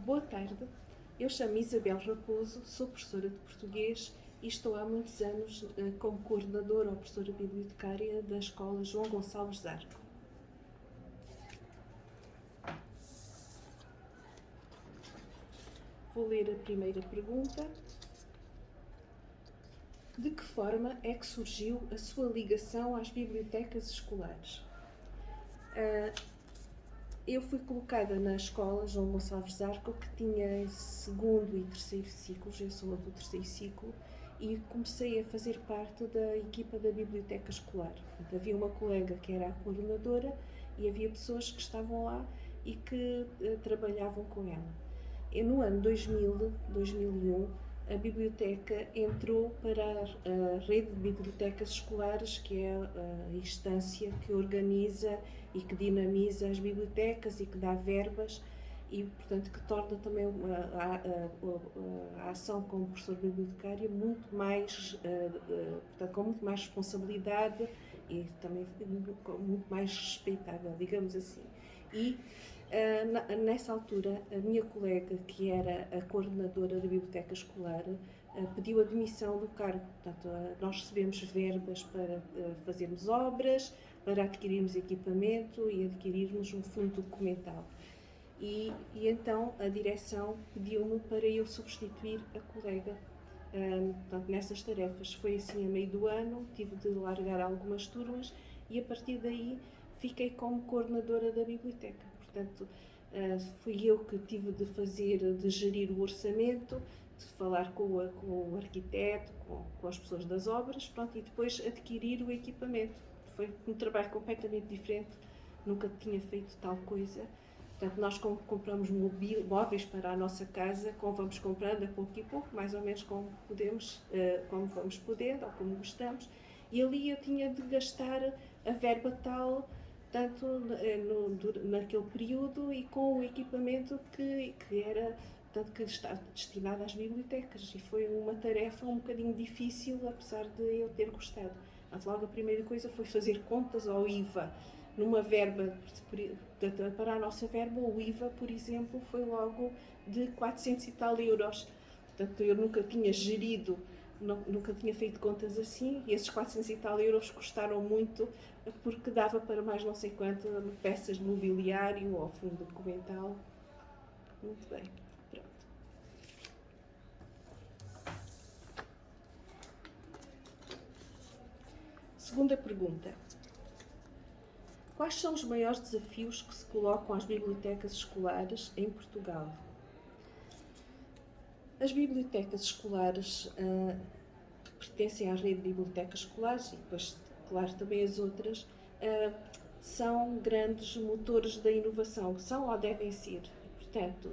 Boa tarde, eu chamo-me Isabel Raposo, sou professora de português e estou há muitos anos como coordenadora ou professora bibliotecária da Escola João Gonçalves Zarco. Vou ler a primeira pergunta. De que forma é que surgiu a sua ligação às bibliotecas escolares? Eu fui colocada na escola João Gonçalves Zarco, que tinha segundo e terceiro ciclos, eu sou do terceiro ciclo, e comecei a fazer parte da equipa da biblioteca escolar. Portanto, havia uma colega que era a coordenadora e havia pessoas que estavam lá e que trabalhavam com ela. E no ano 2001, a biblioteca entrou para a rede de bibliotecas escolares, que é a instância que organiza e que dinamiza as bibliotecas e que dá verbas e, portanto, que torna também a ação como professor bibliotecário muito mais, portanto, com muito mais responsabilidade e também muito mais respeitável, digamos assim. E nessa altura, a minha colega, que era a coordenadora da biblioteca escolar, pediu a demissão do cargo. Portanto, nós recebemos verbas para fazermos obras, para adquirirmos equipamento e adquirirmos um fundo documental. E então a direção pediu-me para eu substituir a colega portanto, nessas tarefas. Foi assim a meio do ano, tive de largar algumas turmas e a partir daí fiquei como coordenadora da biblioteca. Portanto, fui eu que tive de gerir o orçamento, de falar com o arquiteto, com as pessoas das obras, pronto, e depois adquirir o equipamento. Foi um trabalho completamente diferente, nunca tinha feito tal coisa. Portanto, nós compramos móveis para a nossa casa, como vamos comprando a pouco e pouco, mais ou menos como podemos, como vamos podendo ou como gostamos, e ali eu tinha de gastar a verba tal, tanto naquele período e com o equipamento que era, portanto, que está destinado às bibliotecas, e foi uma tarefa um bocadinho difícil, apesar de eu ter gostado. Mas logo a primeira coisa foi fazer contas ao IVA, numa verba, para a nossa verba, o IVA, por exemplo, foi logo de 400 e tal euros. Portanto, eu nunca tinha gerido, nunca tinha feito contas assim, e esses 400 e tal euros custaram muito, porque dava para mais não sei quanto peças de mobiliário ou fundo documental. Muito bem, pronto. Segunda pergunta. Quais são os maiores desafios que se colocam às bibliotecas escolares em Portugal? As bibliotecas escolares que pertencem à rede de bibliotecas escolares, e depois, claro, também as outras, são grandes motores da inovação, são ou devem ser. Portanto,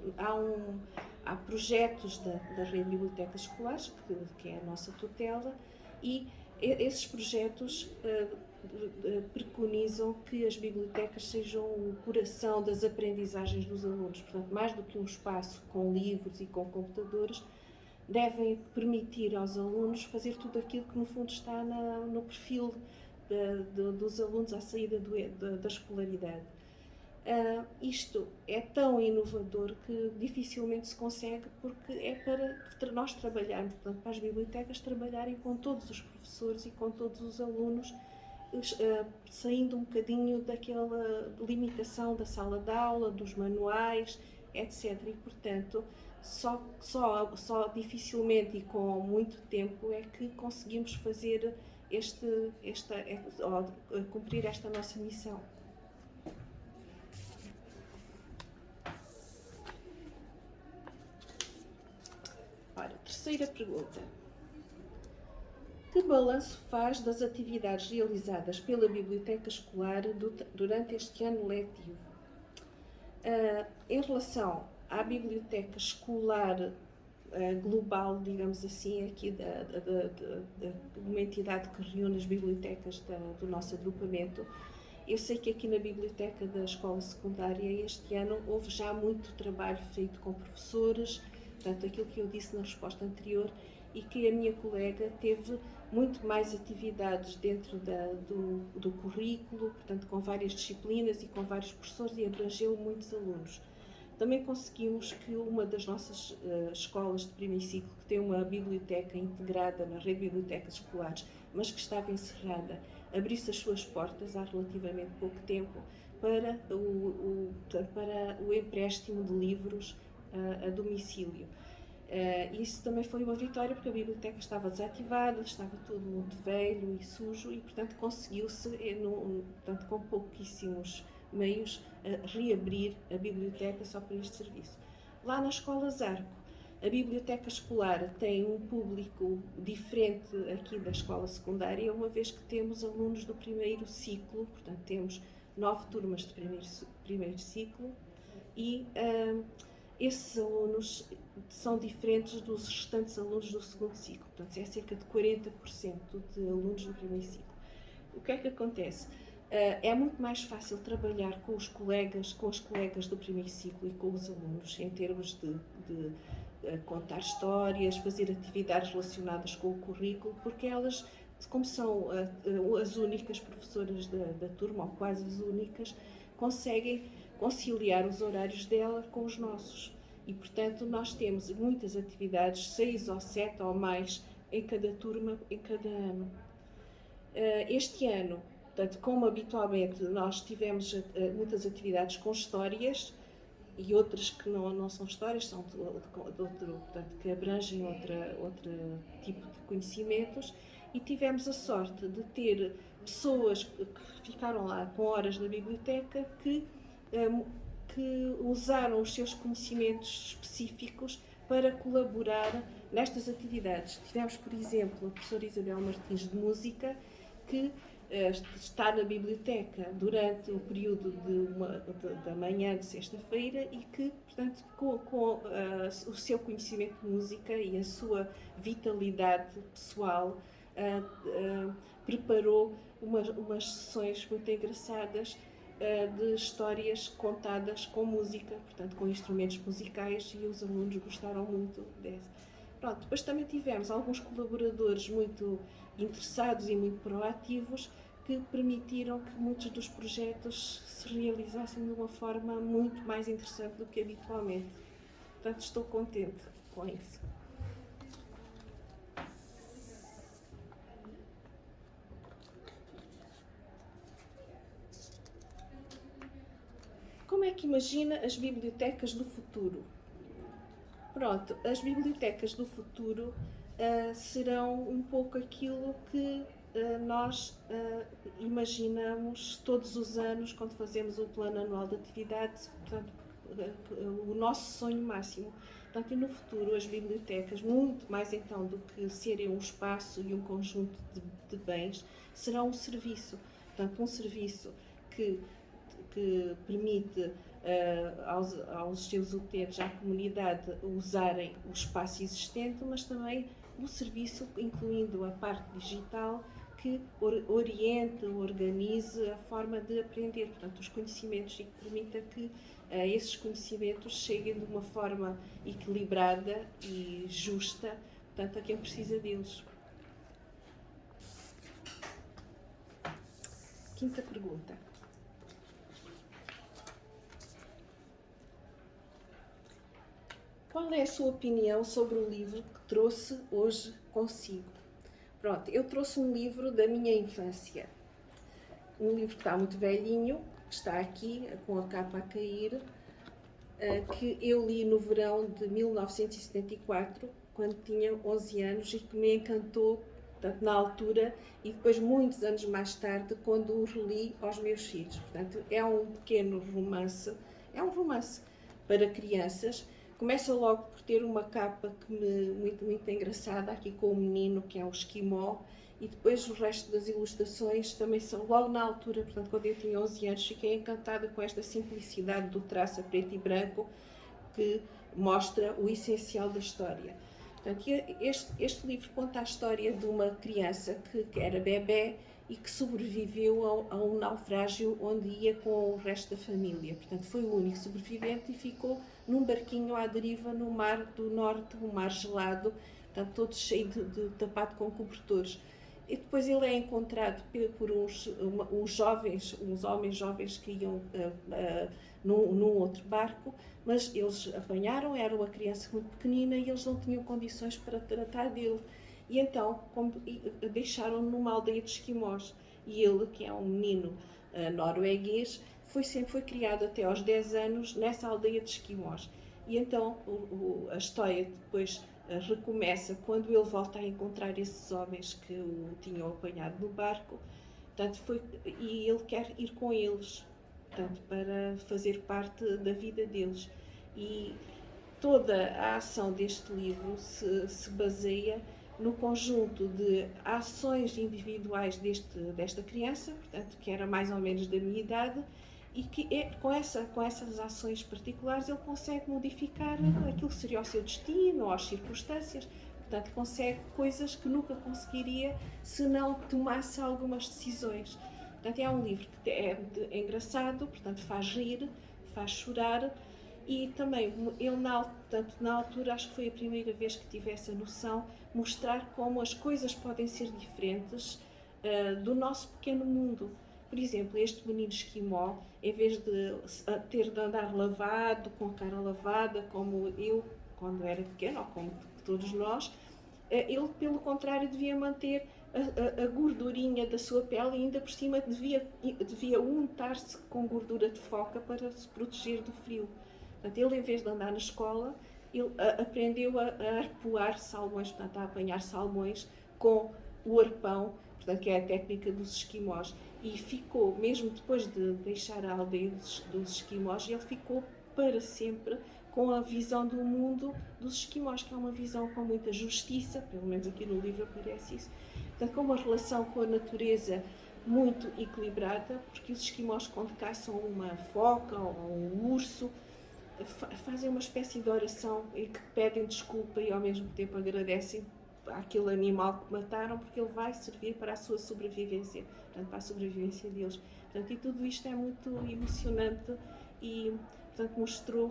há projetos da rede de bibliotecas escolares, que é a nossa tutela, e esses projetos preconizam que as bibliotecas sejam o coração das aprendizagens dos alunos. Portanto, mais do que um espaço com livros e com computadores, devem permitir aos alunos fazer tudo aquilo que no fundo está no perfil dos alunos à saída da escolaridade. Isto é tão inovador que dificilmente se consegue, porque é para nós trabalharmos, portanto, para as bibliotecas trabalharem com todos os professores e com todos os alunos, saindo um bocadinho daquela limitação da sala de aula, dos manuais, etc. E, portanto, só dificilmente e com muito tempo é que conseguimos fazer cumprir esta nossa missão. Ora, terceira pergunta. Que balanço faz das atividades realizadas pela biblioteca escolar durante este ano letivo? Em relação à biblioteca escolar global, digamos assim, aqui de uma entidade que reúne as bibliotecas do nosso agrupamento, eu sei que aqui na biblioteca da escola secundária este ano houve já muito trabalho feito com professores, portanto aquilo que eu disse na resposta anterior, e que a minha colega teve muito mais atividades dentro do currículo, portanto com várias disciplinas e com vários professores, e abrangeu muitos alunos. Também conseguimos que uma das nossas escolas de primeiro ciclo, que tem uma biblioteca integrada na rede de bibliotecas escolares, mas que estava encerrada, abrisse as suas portas há relativamente pouco tempo para o empréstimo de livros a domicílio. Isso também foi uma vitória, porque a biblioteca estava desativada, estava tudo muito velho e sujo, e portanto conseguiu-se, com pouquíssimos meios, reabrir a biblioteca só para este serviço. Lá na Escola Zarco, a biblioteca escolar tem um público diferente aqui da escola secundária, uma vez que temos alunos do primeiro ciclo, portanto temos 9 turmas de primeiro ciclo, e esses alunos são diferentes dos restantes alunos do segundo ciclo, portanto é cerca de 40% de alunos do primeiro ciclo. O que é que acontece? É muito mais fácil trabalhar com os colegas, com as colegas do primeiro ciclo e com os alunos, em termos de contar histórias, fazer atividades relacionadas com o currículo, porque elas, como são as únicas professoras da turma, ou quase as únicas, conseguem conciliar os horários dela com os nossos. E, portanto, nós temos muitas atividades, 6 ou 7 ou mais em cada turma, em cada ano. Este ano, portanto, como habitualmente nós tivemos muitas atividades com histórias e outras que não são histórias, são de outro, portanto, que abrangem outro tipo de conhecimentos, e tivemos a sorte de ter pessoas que ficaram lá com horas na biblioteca que usaram os seus conhecimentos específicos para colaborar nestas atividades. Tivemos, por exemplo, a professora Isabel Martins de Música, que está na biblioteca durante o período da manhã de sexta-feira e que, portanto, com o seu conhecimento de música e a sua vitalidade pessoal, preparou umas sessões muito engraçadas de histórias contadas com música, portanto, com instrumentos musicais, e os alunos gostaram muito dessa. Pronto, depois também tivemos alguns colaboradores muito interessados e muito proativos que permitiram que muitos dos projetos se realizassem de uma forma muito mais interessante do que habitualmente. Portanto, estou contente com isso. Como é que imagina as bibliotecas do futuro? Pronto, as bibliotecas do futuro serão um pouco aquilo que nós imaginamos todos os anos quando fazemos o plano anual de atividades, portanto, o nosso sonho máximo. Portanto, e no futuro as bibliotecas, muito mais então do que serem um espaço e um conjunto de bens, serão um serviço. Portanto, um serviço que permite aos seus utentes, à comunidade, usarem o espaço existente, mas também um serviço, incluindo a parte digital, que oriente, organize a forma de aprender, portanto, os conhecimentos, e que permita que esses conhecimentos cheguem de uma forma equilibrada e justa, portanto, a quem precisa deles. Quinta pergunta. Qual é a sua opinião sobre o livro que trouxe hoje consigo? Pronto, eu trouxe um livro da minha infância. Um livro que está muito velhinho, que está aqui, com a capa a cair, que eu li no verão de 1974, quando tinha 11 anos, e que me encantou, portanto, na altura, e depois, muitos anos mais tarde, quando o reli aos meus filhos. Portanto, é um pequeno romance, é um romance para crianças. Começa logo por ter uma capa muito engraçada, aqui com o menino, que é um esquimó, e depois o resto das ilustrações também são logo na altura, portanto, quando eu tinha 11 anos, fiquei encantada com esta simplicidade do traço a preto e branco, que mostra o essencial da história. Portanto, este livro conta a história de uma criança que era bebé e que sobreviveu a um naufrágio onde ia com o resto da família. Portanto, foi o único sobrevivente e ficou num barquinho à deriva no mar do norte, um mar gelado, portanto, todo cheio tapado com cobertores. E depois ele é encontrado por uns homens jovens que iam num outro barco, mas eles apanharam, era uma criança muito pequenina e eles não tinham condições para tratar dele. E então deixaram-no numa aldeia de esquimós. E ele, que é um menino norueguês, sempre foi criado até aos 10 anos nessa aldeia de esquimós. E então a história depois recomeça quando ele volta a encontrar esses homens que o tinham apanhado no barco, portanto, e ele quer ir com eles, portanto, para fazer parte da vida deles. E toda a ação deste livro se baseia no conjunto de ações individuais desta criança, portanto, que era mais ou menos da minha idade, e que com essas ações particulares ele consegue modificar aquilo que seria o seu destino ou as circunstâncias. Portanto, consegue coisas que nunca conseguiria se não tomasse algumas decisões. Portanto, é um livro que é engraçado, portanto, faz rir, faz chorar, e também ele na altura, acho que foi a primeira vez que tive essa noção, mostrar como as coisas podem ser diferentes do nosso pequeno mundo. Por exemplo, este menino esquimó, em vez de ter de andar lavado, com a cara lavada, como eu, quando era pequeno, ou como todos nós, ele, pelo contrário, devia manter a gordurinha da sua pele e ainda por cima devia untar-se com gordura de foca para se proteger do frio. Portanto, ele, em vez de andar na escola, ele aprendeu a arpoar salmões, portanto, a apanhar salmões com o arpão, portanto, que é a técnica dos esquimós. E ficou, mesmo depois de deixar a aldeia dos esquimós, ele ficou para sempre com a visão do mundo dos esquimós, que é uma visão com muita justiça, pelo menos aqui no livro aparece isso, portanto, com uma relação com a natureza muito equilibrada, porque os esquimós, quando caçam uma foca ou um urso, fazem uma espécie de oração em que pedem desculpa e ao mesmo tempo agradecem àquele animal que mataram, porque ele vai servir para a sua sobrevivência, portanto, para a sobrevivência deles. Portanto, e tudo isto é muito emocionante e, portanto, mostrou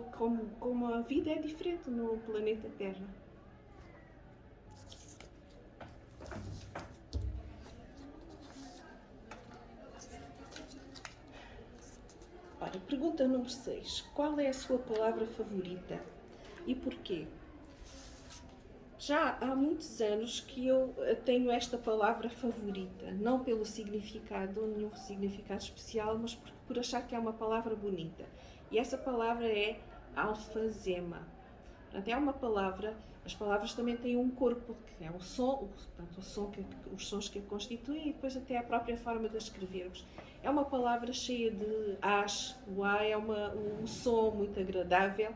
como a vida é diferente no planeta Terra. Ora, pergunta número 6. Qual é a sua palavra favorita e porquê? Já há muitos anos que eu tenho esta palavra favorita, não pelo significado, nenhum significado especial, mas por achar que é uma palavra bonita. E essa palavra é alfazema. Portanto, é uma palavra, as palavras também têm um corpo, que é o som, portanto, os sons que a constituem e depois até a própria forma de escrevermos. É uma palavra cheia de as, o a é um som muito agradável.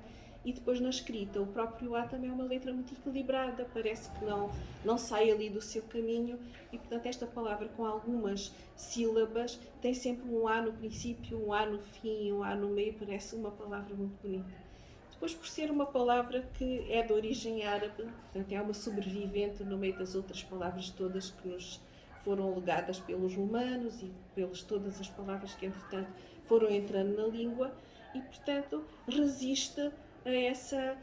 E depois na escrita, o próprio A também é uma letra muito equilibrada, parece que não sai ali do seu caminho e, portanto, esta palavra com algumas sílabas tem sempre um A no princípio, um A no fim, um A no meio, parece uma palavra muito bonita. Depois, por ser uma palavra que é de origem árabe, portanto, é uma sobrevivente no meio das outras palavras todas que nos foram legadas pelos romanos e pelas todas as palavras que, entretanto, foram entrando na língua e, portanto, resiste a essas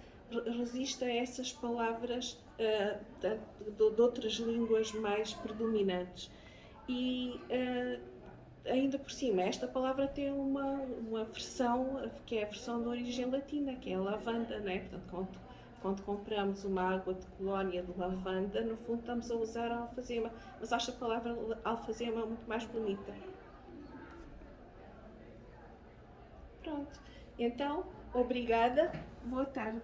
palavras de outras línguas mais predominantes. E ainda por cima, esta palavra tem uma versão, que é a versão de origem latina, que é a lavanda, né? Portanto, quando compramos uma água de colónia de lavanda, no fundo estamos a usar a alfazema, mas acho a palavra alfazema muito mais bonita. Pronto, então, obrigada, boa tarde.